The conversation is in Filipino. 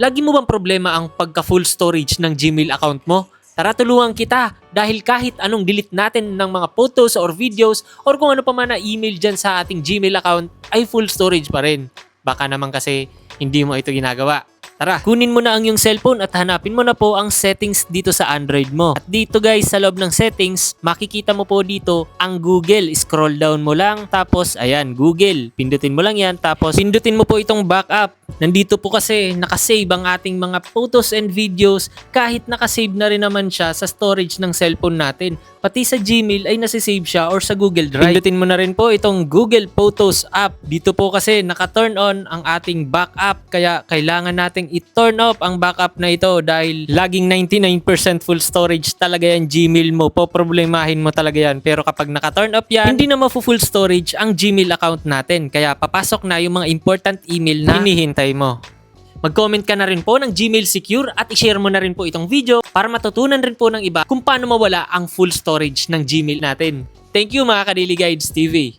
Lagi mo bang problema ang pagka-full storage ng Gmail account mo? Tara tulungan kita dahil kahit anong delete natin ng mga photos or videos or kung ano pa man na email dyan sa ating Gmail account ay full storage pa rin. Baka naman kasi hindi mo ito ginagawa. Tara, kunin mo na ang iyong cellphone at hanapin mo na po ang settings dito sa Android mo. At dito guys, sa loob ng settings, makikita mo po dito ang Google. Scroll down mo lang, tapos ayan, Google. Pindutin mo lang yan, tapos pindutin mo po itong backup. Nandito po kasi nakasave ang ating mga photos and videos kahit nakasave na rin naman siya sa storage ng cellphone natin. Pati sa Gmail ay nasisave siya or sa Google Drive. Pindutin mo na rin po itong Google Photos app. Dito po kasi naka-turn on ang ating backup kaya kailangan nating i-turn off ang backup na ito dahil laging 99% full storage talaga yan Gmail mo. Poproblemahin mo talaga yan. Pero kapag naka-turn off yan, hindi na ma-full storage ang Gmail account natin. Kaya papasok na yung mga important email na hinihintay mo. Mag-comment ka na rin po ng Gmail Secure at i-share mo na rin po itong video para matutunan rin po ng iba kung paano mawala ang full storage ng Gmail natin. Thank you mga Kadili Guides TV!